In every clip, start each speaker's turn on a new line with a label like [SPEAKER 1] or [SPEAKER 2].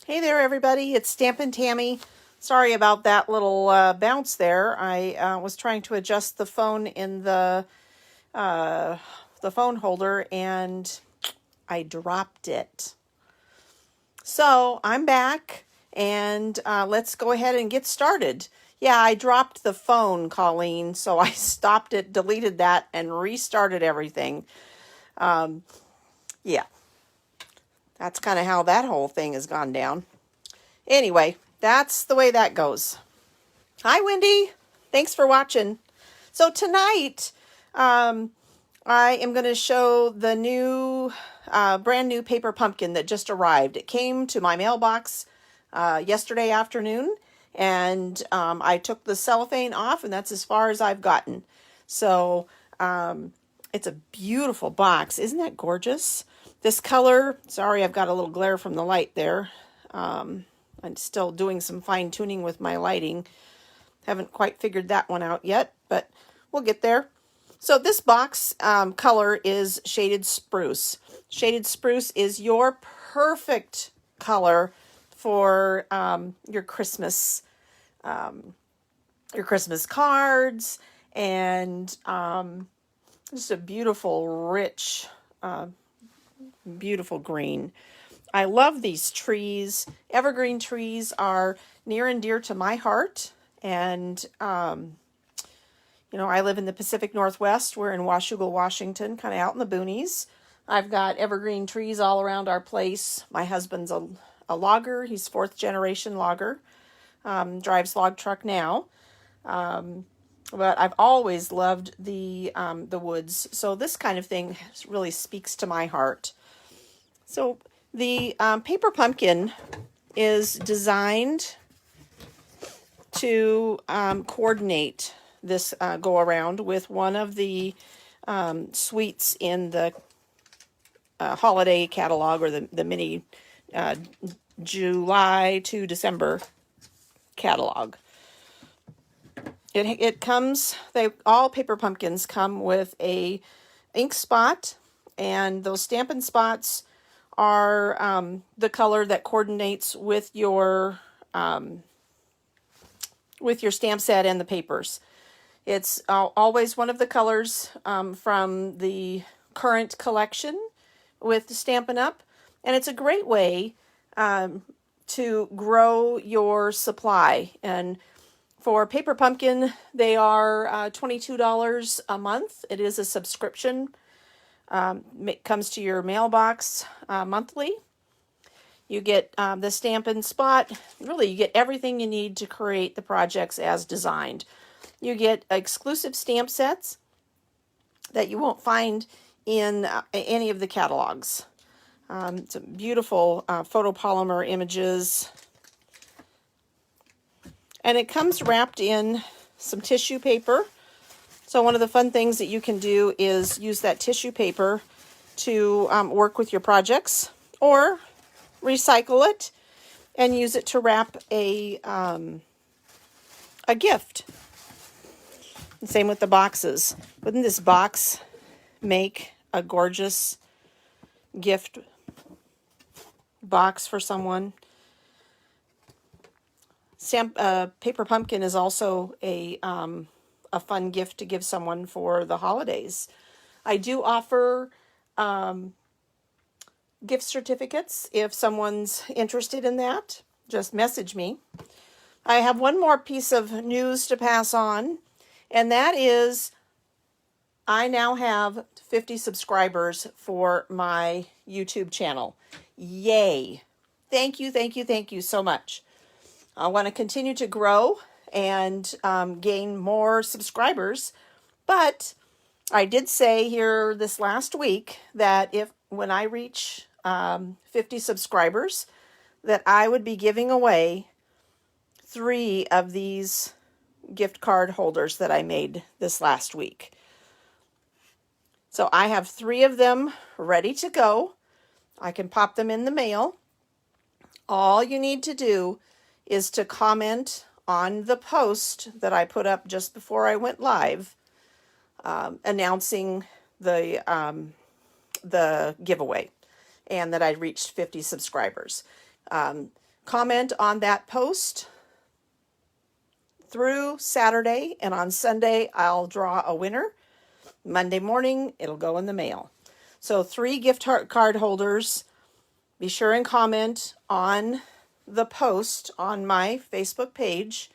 [SPEAKER 1] Hey there, everybody. It's Stampin' Tammy. Sorry about that little bounce there. I was trying to adjust the phone in the phone holder, and I dropped it. So I'm back, and let's go ahead and get started. Yeah, I dropped the phone, Colleen, so I stopped it, deleted that, and restarted everything. Yeah, that's kind of how that whole thing has gone down. Anyway, that's the way that goes. Hi, Wendy. Thanks for watching. So tonight, I am going to show the new, brand new paper pumpkin that just arrived. It came to my mailbox yesterday afternoon, and I took the cellophane off, and that's as far as I've gotten. So it's a beautiful box. Isn't that gorgeous? This color, sorry, I've got a little glare from the light there. I'm still doing some fine tuning with my lighting. Haven't quite figured that one out yet, but we'll get there. So this box color is Shaded Spruce. Shaded Spruce is your perfect color for your Christmas cards, and just a beautiful, rich, beautiful green. I love these trees. Evergreen trees are near and dear to my heart. And, I live in the Pacific Northwest. We're in Washougal, Washington, kind of out in the boonies. I've got evergreen trees all around our place. My husband's a logger. He's fourth generation logger. Drives log truck now. But I've always loved the woods. So this kind of thing really speaks to my heart. So the paper pumpkin is designed to coordinate this go around with one of the suites in the holiday catalog, or the mini July to December catalog. It comes, all paper pumpkins come with a ink spot, and those Stampin' Spots are the color that coordinates with your stamp set and the papers. It's always one of the colors from the current collection with Stampin' Up, and it's a great way to grow your supply. And for Paper Pumpkin, they are $22 a month. It is a subscription. It comes to your mailbox monthly. You get the Stampin' Spot. Really, you get everything you need to create the projects as designed. You get exclusive stamp sets that you won't find in any of the catalogs. It's beautiful photopolymer images. And it comes wrapped in some tissue paper. So one of the fun things that you can do is use that tissue paper to work with your projects, or recycle it and use it to wrap a gift. And same with the boxes. Wouldn't this box make a gorgeous gift box for someone? Paper Pumpkin is also a fun gift to give someone for the holidays. I do offer gift certificates if someone's interested in that. Just message me. I have one more piece of news to pass on, and that is I now have 50 subscribers for my YouTube channel. Yay! Thank you, thank you, thank you so much. I want to continue to grow and gain more subscribers, but I did say here this last week that when I reach 50 subscribers, that I would be giving away 3 of these gift card holders that I made this last week. So I have 3 of them ready to go. I can pop them in the mail. All you need to do is to comment on the post that I put up just before I went live, announcing the giveaway and that I reached 50 subscribers. comment on that post through Saturday, and on Sunday I'll draw a winner. Monday morning it'll go in the mail. So 3 gift card holders. Be sure and comment on the post on my Facebook page.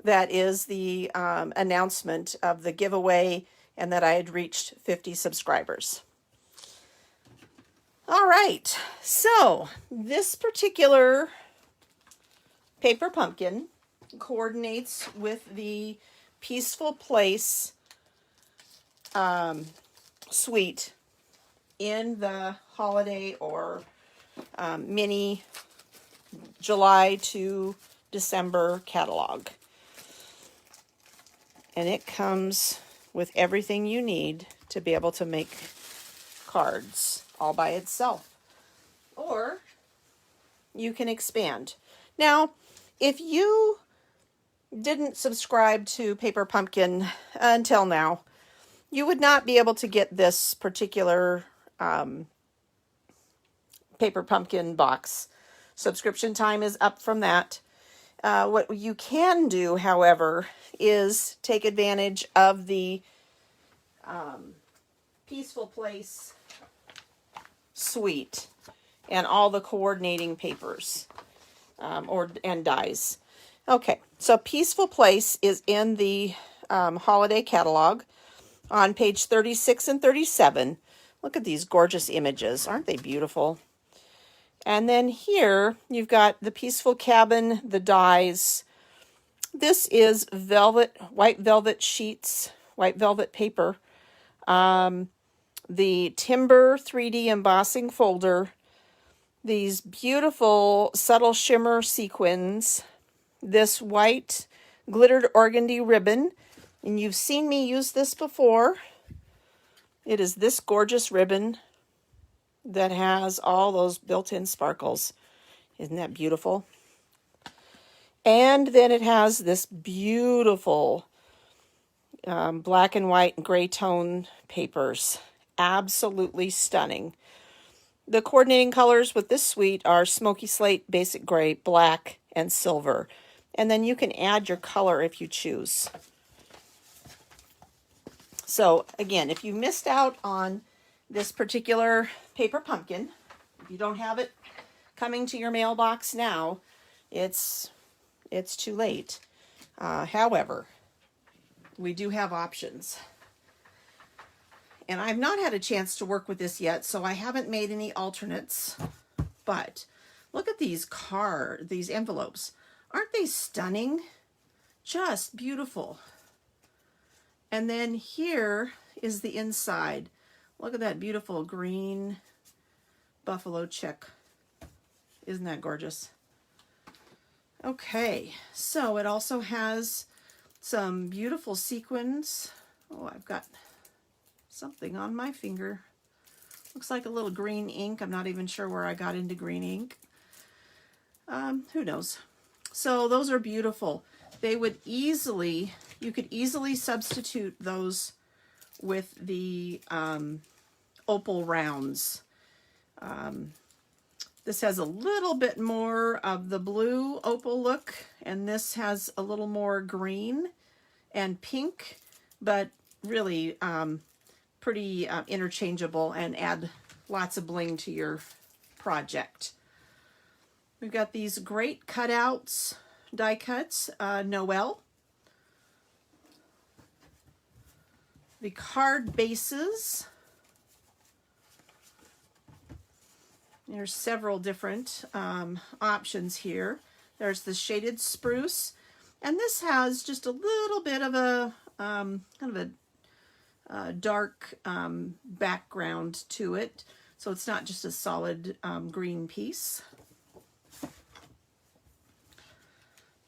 [SPEAKER 1] That is the announcement of the giveaway and that I had reached 50 subscribers. All right, so this particular paper pumpkin coordinates with the Peaceful Place suite in the holiday or mini July to December catalog. And it comes with everything you need to be able to make cards all by itself. Or you can expand. Now, if you didn't subscribe to Paper Pumpkin until now, you would not be able to get this particular Paper Pumpkin box. Subscription time is up from that. What you can do, however, is take advantage of the Peaceful Place suite and all the coordinating papers and dies. Okay, so Peaceful Place is in the holiday catalog on page 36 and 37. Look at these gorgeous images. Aren't they beautiful? And then here you've got the Peaceful Cabin, the dies. This is white velvet sheets, white velvet paper. The Timber 3D embossing folder. These beautiful subtle shimmer sequins. This white glittered organdy ribbon. And you've seen me use this before. It is this gorgeous ribbon that has all those built-in sparkles. Isn't that beautiful? And then it has this beautiful black and white and gray tone papers. Absolutely stunning. The coordinating colors with this suite are smoky slate, basic gray, black, and silver. And then you can add your color if you choose. So again, if you missed out on this particular paper pumpkin, if you don't have it coming to your mailbox now, it's too late. However, we do have options. And I've not had a chance to work with this yet, so I haven't made any alternates. But look at these envelopes. Aren't they stunning? Just beautiful. And then here is the inside. Look at that beautiful green buffalo check. Isn't that gorgeous? Okay, so it also has some beautiful sequins. Oh, I've got something on my finger. Looks like a little green ink. I'm not even sure where I got into green ink. Who knows? So those are beautiful. They would easily, you could easily substitute those with the opal rounds. This has a little bit more of the blue opal look, and this has a little more green and pink, but really pretty interchangeable and add lots of bling to your project. We've got these great cutouts, die cuts, Noel. The card bases. There's several different options here. There's the shaded spruce, and this has just a little bit of a kind of a dark background to it, so it's not just a solid green piece.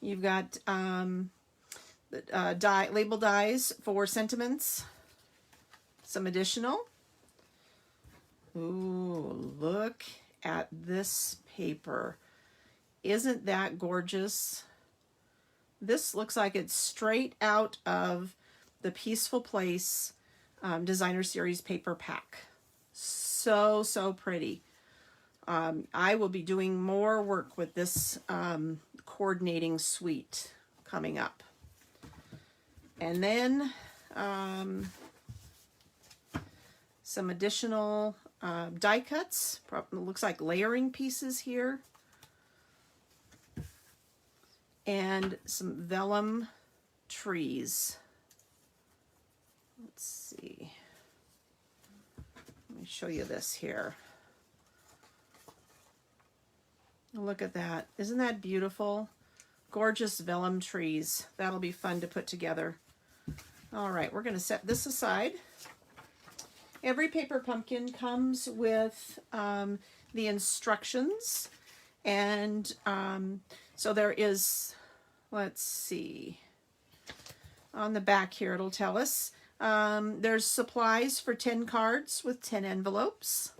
[SPEAKER 1] You've got label dies for sentiments, some additional. Ooh, look at this paper. Isn't that gorgeous? This looks like it's straight out of the Peaceful Place Designer Series paper pack. So pretty. I will be doing more work with this coordinating suite coming up. And then some additional die cuts. Looks like layering pieces here. And some vellum trees. Let's see. Let me show you this here. Look at that. Isn't that beautiful? Gorgeous vellum trees. That'll be fun to put together. All right, we're going to set this aside. Every paper pumpkin comes with the instructions. And so there is, let's see, on the back here it'll tell us. There's supplies for 10 cards with 10 envelopes.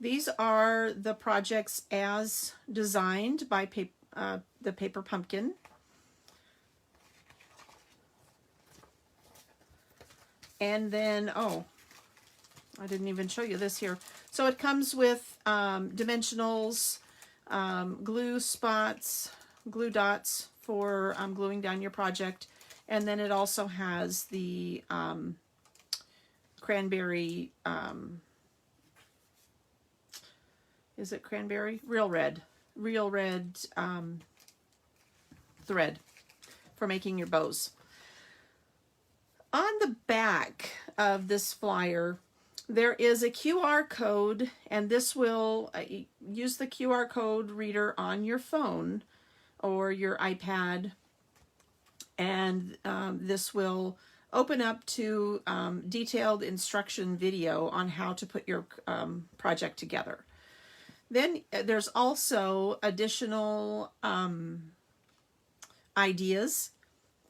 [SPEAKER 1] These are the projects as designed by the paper pumpkin. And then, oh, I didn't even show you this here. So it comes with dimensionals, glue spots, glue dots for gluing down your project. And then it also has the cranberry, is it cranberry? Real red thread for making your bows. On the back of this flyer, there is a QR code, and this will use the QR code reader on your phone or your iPad, and this will open up to detailed instruction video on how to put your project together. Then there's also additional ideas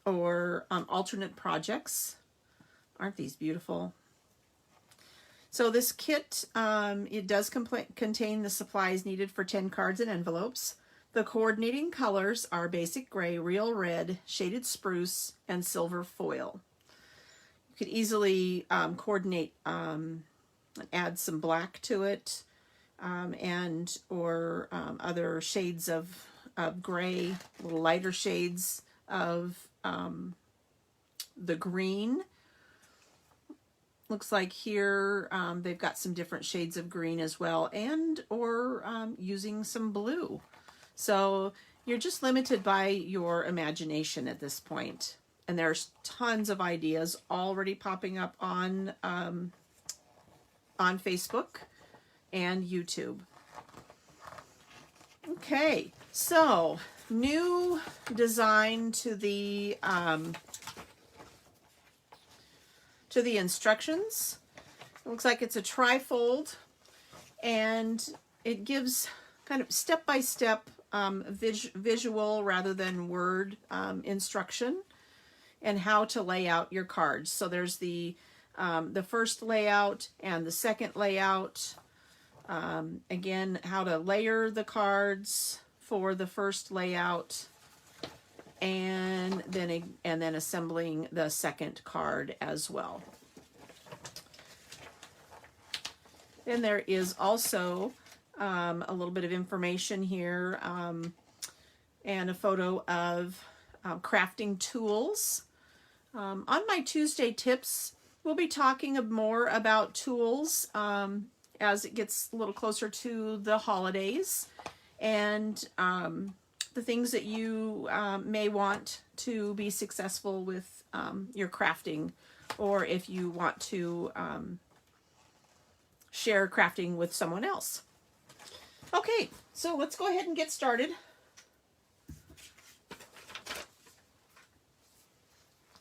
[SPEAKER 1] or alternate projects. Aren't these beautiful? So this kit, it does contain the supplies needed for 10 cards and envelopes. The coordinating colors are basic gray, real red, shaded spruce, and silver foil. You could easily coordinate and add some black to it, and or other shades of gray, little lighter shades of the green. Looks like here they've got some different shades of green as well, and or using some blue. So you're just limited by your imagination at this point. And there's tons of ideas already popping up on Facebook and YouTube. Okay, so new design to the instructions. It looks like it's a trifold, and it gives kind of step-by-step visual rather than word instruction and how to lay out your cards. So there's the first layout and the second layout. Again, how to layer the cards for the first layout, and then assembling the second card as well. Then there is also a little bit of information here and a photo of crafting tools. On my Tuesday tips, we'll be talking more about tools as it gets a little closer to the holidays, and the things that you may want to be successful with your crafting, or if you want to share crafting with someone else. Okay, so let's go ahead and get started.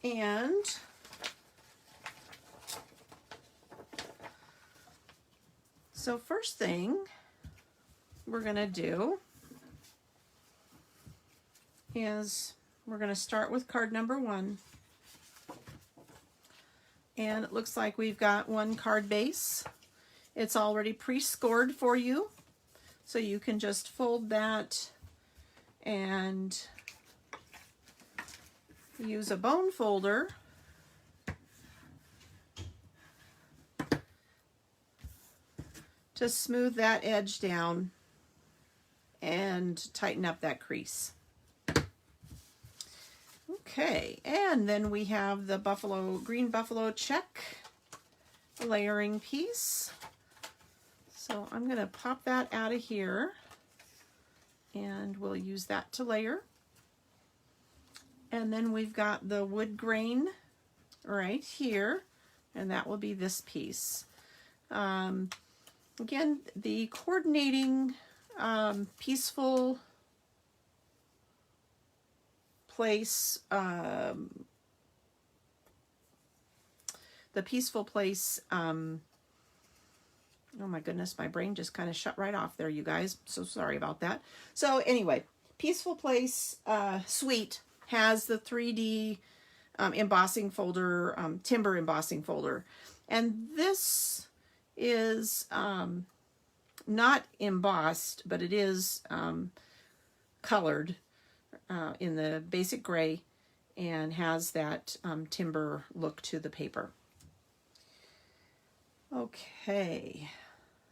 [SPEAKER 1] And so first thing we're going to do is we're going to start with card number 1. And it looks like we've got one card base. It's already pre-scored for you, so you can just fold that and use a bone folder to smooth that edge down and tighten up that crease. Okay, and then we have the green buffalo check layering piece. So I'm going to pop that out of here and we'll use that to layer. And then we've got the wood grain right here, and that will be this piece. Again, the coordinating peaceful place, the peaceful place, oh my goodness, my brain just kind of shut right off there, you guys. So sorry about that. So anyway, Peaceful Place Suite has the 3D embossing folder, timber embossing folder. And this is not embossed, but it is colored in the basic gray and has that timber look to the paper. Okay,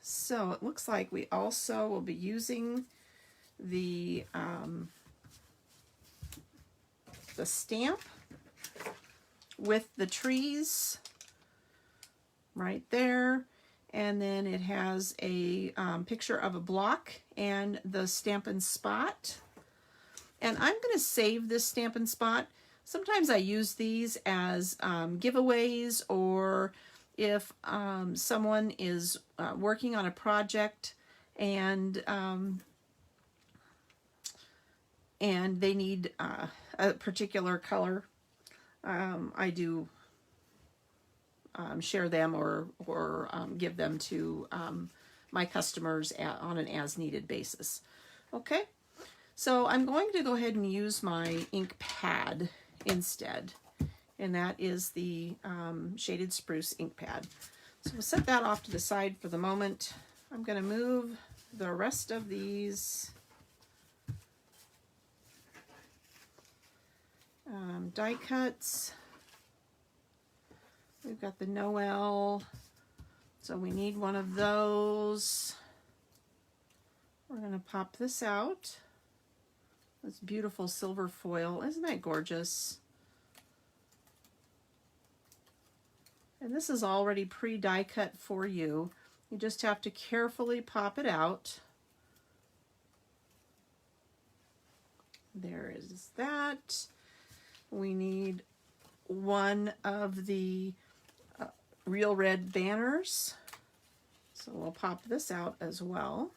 [SPEAKER 1] so it looks like we also will be using the stamp with the trees right there, and then it has a picture of a block and the Stampin' Spot. And I'm going to save this Stampin' Spot. Sometimes I use these as giveaways, or if someone is working on a project and they need a particular color, I do share them or give them to my customers on an as-needed basis. Okay, so I'm going to go ahead and use my ink pad instead, and that is the Shaded Spruce ink pad. So we'll set that off to the side for the moment. I'm going to move the rest of these die cuts. We've got the Noel, so we need one of those. We're going to pop this out. This beautiful silver foil. Isn't that gorgeous? And this is already pre-die cut for you. You just have to carefully pop it out. There is that. We need one of the Real Red banners. So we'll pop this out as well.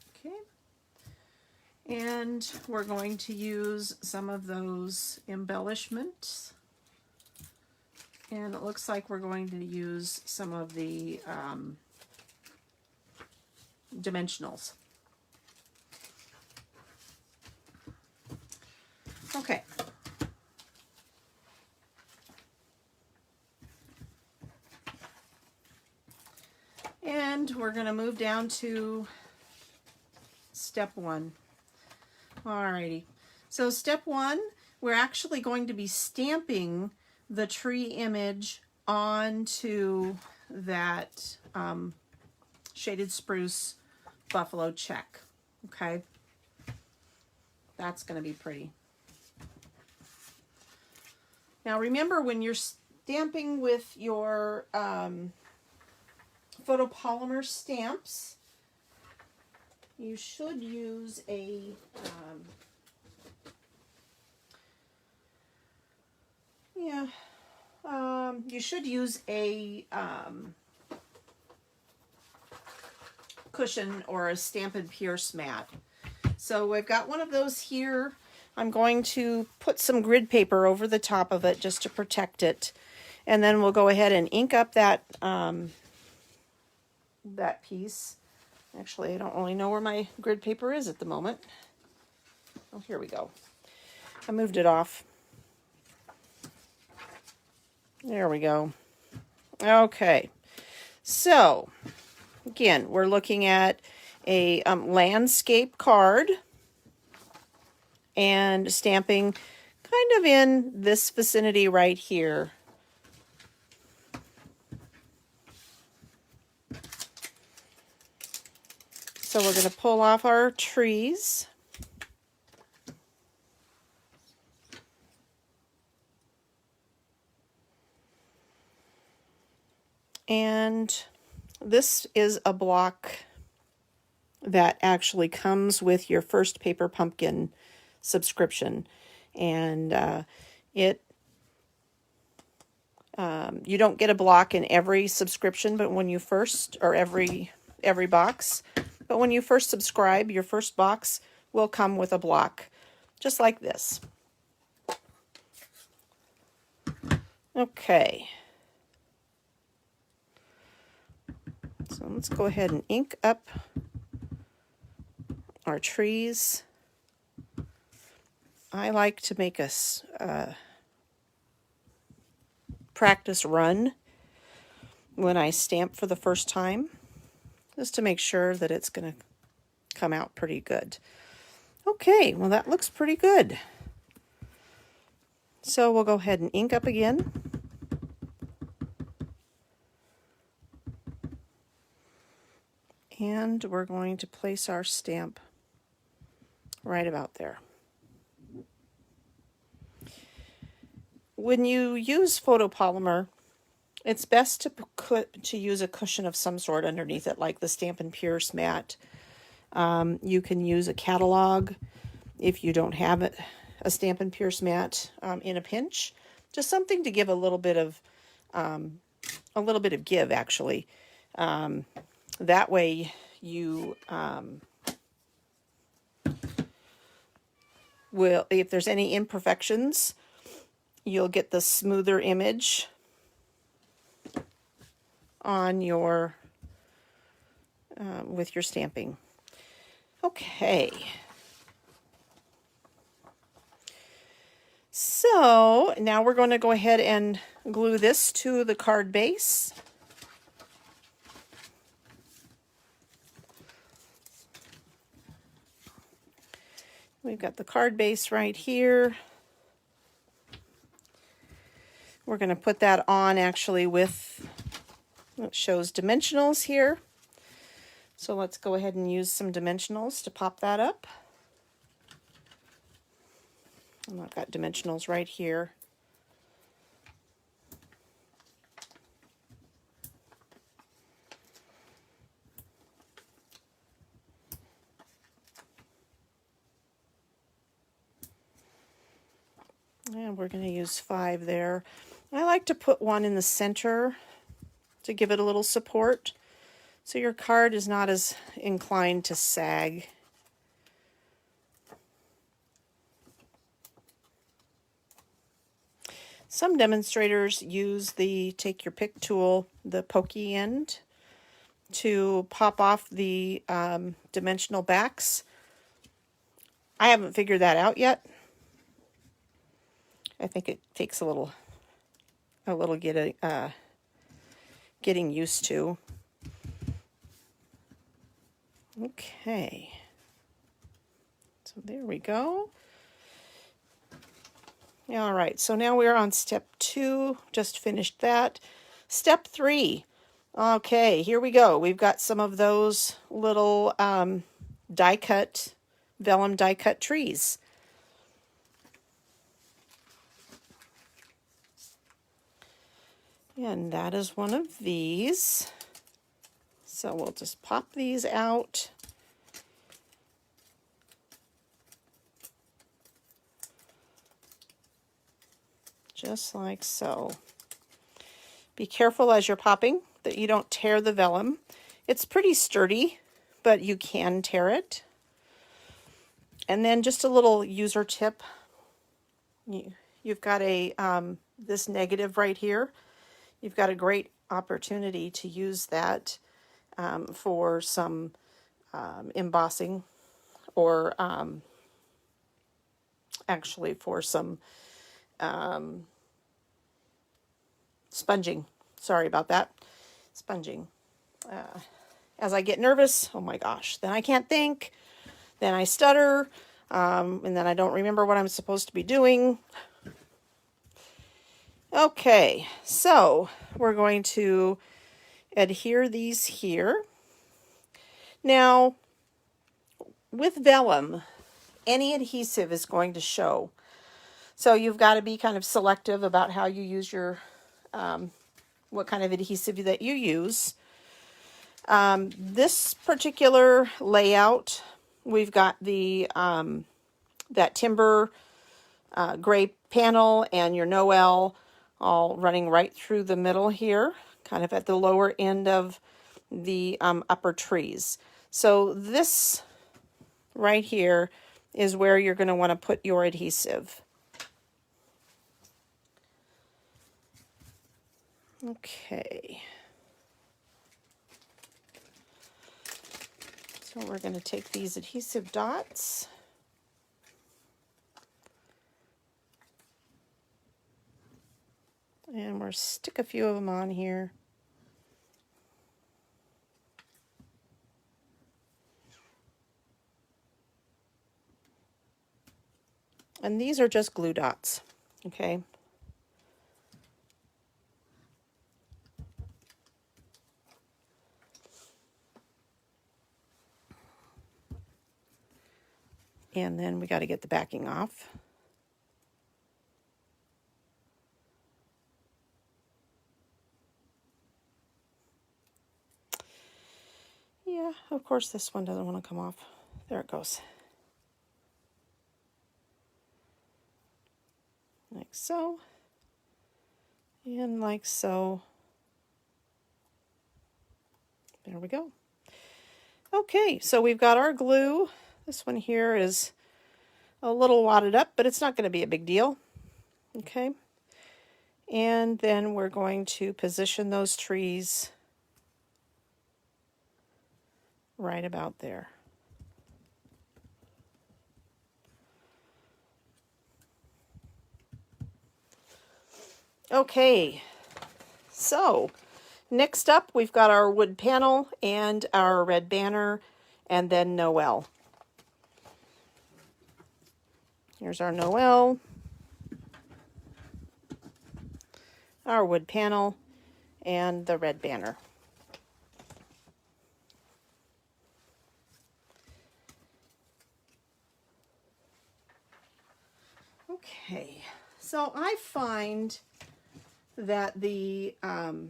[SPEAKER 1] Okay. And we're going to use some of those embellishments. And it looks like we're going to use some of the dimensionals. Okay. And we're going to move down to step one. Alrighty. So step one, we're actually going to be stamping the tree image onto that Shaded Spruce buffalo check. Okay. That's going to be pretty. Now remember, when you're stamping with your photopolymer stamps, you should use a cushion or a Stampin' Pierce mat. So I've got one of those here. I'm going to put some grid paper over the top of it just to protect it. And then we'll go ahead and ink up that, that piece. Actually, I don't really know where my grid paper is at the moment. Oh, here we go. I moved it off. There we go. Okay. So, again, we're looking at a landscape card and stamping kind of in this vicinity right here. So we're going to pull off our trees. And this is a block that actually comes with your first Paper Pumpkin subscription. And you don't get a block in every subscription, but when you first, or every box, but when you first subscribe, your first box will come with a block, just like this. Okay. So let's go ahead and ink up our trees. I like to make a practice run when I stamp for the first time, just to make sure that it's going to come out pretty good. Okay, well that looks pretty good. So we'll go ahead and ink up again. And we're going to place our stamp right about there. When you use photopolymer, it's best to use a cushion of some sort underneath it, like the Stampin' Pierce mat. You can use a catalog if you don't have it, a Stampin' Pierce mat in a pinch. Just something to give a little bit of give, actually. That way you will, if there's any imperfections, you'll get the smoother image on your with your stamping. Okay. So now we're going to go ahead and glue this to the card base. We've got the card base right here. We're going to put that on actually with, it shows dimensionals here. So let's go ahead and use some dimensionals to pop that up. And I've got dimensionals right here. And we're going to use 5 there. I like to put one in the center to give it a little support, so your card is not as inclined to sag. Some demonstrators use the take your pick tool, the pokey end, to pop off the dimensional backs. I haven't figured that out yet. I think it takes a little getting used to. Okay, so there we go. All right, so now we're on step 2, just finished that. Step 3, okay, here we go. We've got some of those little vellum die cut trees. And that is one of these. So we'll just pop these out. Just like so. Be careful as you're popping that you don't tear the vellum. It's pretty sturdy, but you can tear it. And then just a little user tip. You've got a this negative right here. You've got a great opportunity to use that for some embossing, or actually for some sponging. Sorry about that. Sponging. As I get nervous, oh my gosh, then I can't think, then I stutter, and then I don't remember what I'm supposed to be doing. Okay, so we're going to adhere these here. Now, with vellum, any adhesive is going to show. So you've got to be kind of selective about how you use your, what kind of adhesive that you use. This particular layout, we've got the that timber gray panel and your Noel all running right through the middle here, kind of at the lower end of the upper trees. So this right here is where you're going to want to put your adhesive. Okay. So we're going to take these adhesive dots and we'll stick a few of them on here. And these are just glue dots, okay? And then we got to get the backing off. Yeah, of course this one doesn't want to come off. There it goes. Like so. And like so. There we go. Okay, so we've got our glue. This one here is a little wadded up, but it's not going to be a big deal. Okay. And then we're going to position those trees right about there. Okay, so next up we've got our wood panel and our red banner and then Noel. Here's our Noel, our wood panel, and the red banner. Okay, so I find that the, let's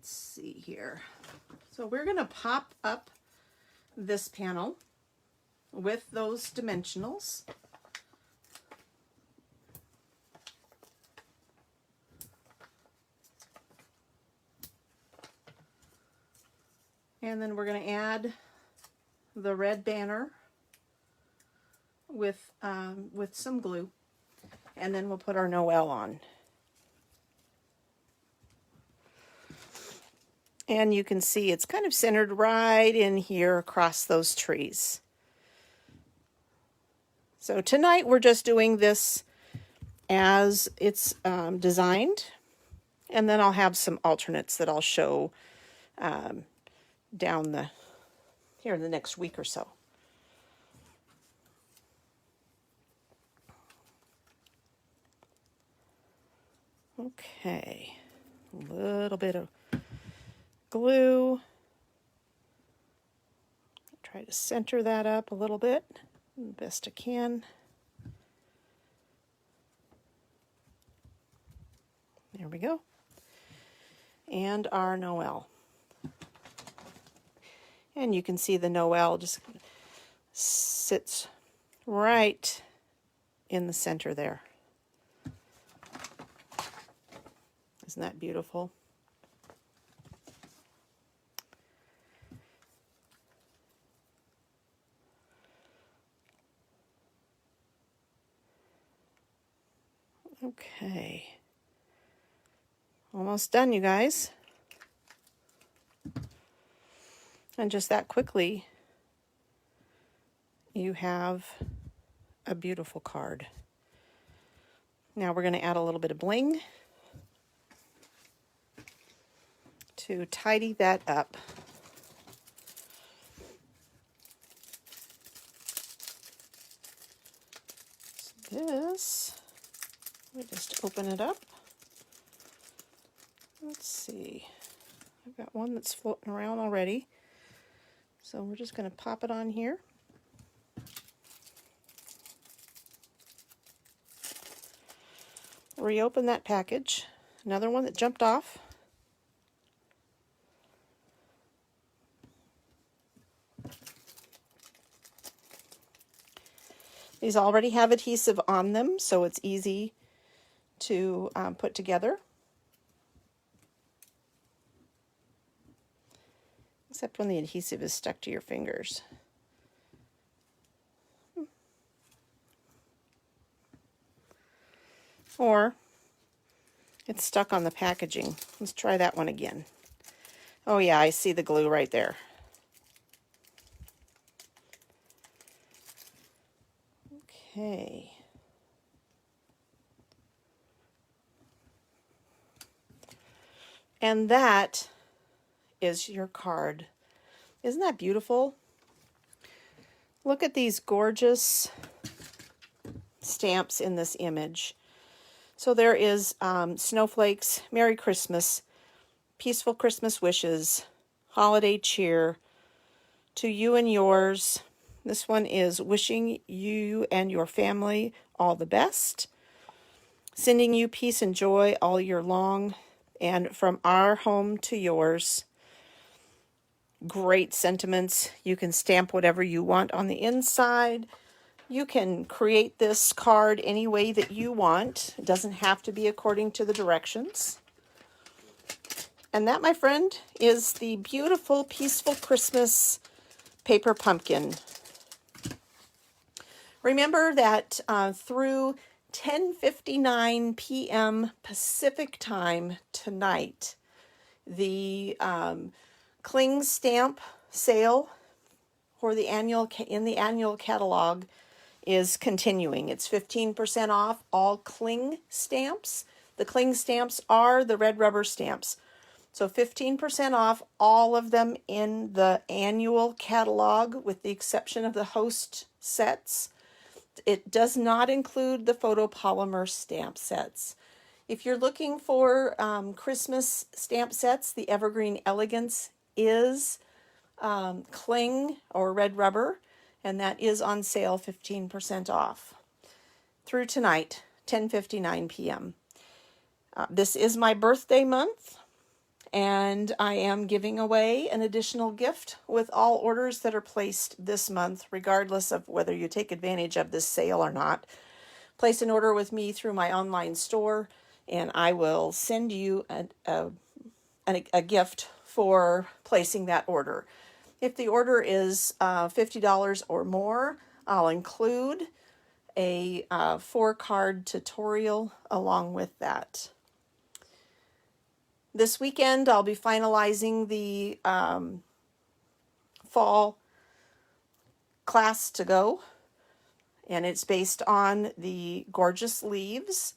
[SPEAKER 1] see here. So we're going to pop up this panel with those dimensionals. And then we're going to add the red banner with some glue. And then we'll put our Noel on. And you can see it's kind of centered right in here across those trees. So tonight we're just doing this as it's designed. And then I'll have some alternates that I'll show down here in the next week or so. Okay, a little bit of glue. Try to center that up a little bit, best I can. There we go. And our Noel. And you can see the Noel just sits right in the center there. Isn't that beautiful? Okay. Almost done, you guys. And just that quickly, you have a beautiful card. Now we're going to add a little bit of bling to tidy that up. So this, let me just open it up. Let's see. I've got one that's floating around already. So we're just going to pop it on here. Reopen that package. Another one that jumped off. These already have adhesive on them, so it's easy to put together. Except when the adhesive is stuck to your fingers. Or it's stuck on the packaging. Let's try that one again. Oh yeah, I see the glue right there. Okay. And that is your card. Isn't that beautiful? Look at these gorgeous stamps in this image. So there is snowflakes, Merry Christmas, peaceful Christmas wishes, holiday cheer, to you and yours. This one is wishing you and your family all the best, sending you peace and joy all year long, and from our home to yours. Great sentiments. You can stamp whatever you want on the inside. You can create this card any way that you want. It doesn't have to be according to the directions. And that, my friend, is the beautiful, peaceful Christmas paper pumpkin. Remember that through 10:59 p.m. Pacific time tonight, the Cling stamp sale for the annual catalog is continuing. It's 15% off all Cling stamps. The Cling stamps are the red rubber stamps. So 15% off all of them in the annual catalog, with the exception of the host sets. It does not include the photopolymer stamp sets. If you're looking for Christmas stamp sets, the Evergreen Elegance is Cling or red rubber, and that is on sale 15% off through tonight, 10:59 p.m. This is my birthday month, and I am giving away an additional gift with all orders that are placed this month, regardless of whether you take advantage of this sale or not. Place an order with me through my online store, and I will send you a gift for placing that order. If the order is $50 or more, I'll include a 4-card tutorial along with that. This weekend, I'll be finalizing the fall class to go, and it's based on the gorgeous leaves.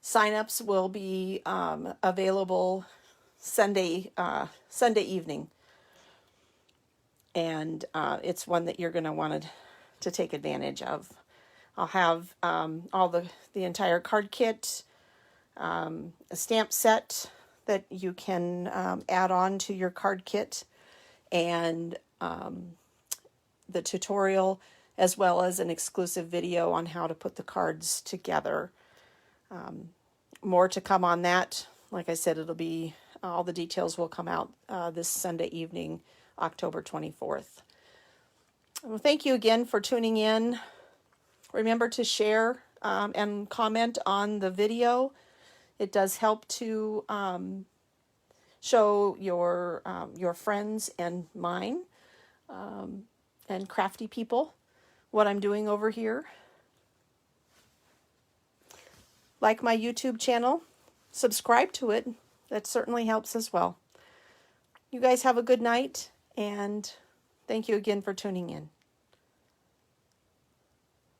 [SPEAKER 1] Sign-ups will be available Sunday evening, and it's one that you're going to want to take advantage of. I'll have all the entire card kit, a stamp set that you can add on to your card kit, and the tutorial, as well as an exclusive video on how to put the cards together. More to come on that. Like I said, it'll be, all the details will come out this Sunday evening, October 24th. Well, thank you again for tuning in. Remember to share and comment on the video. It does help to show your friends and mine and crafty people what I'm doing over here. Like my YouTube channel, subscribe to it. That certainly helps as well. You guys have a good night, and thank you again for tuning in.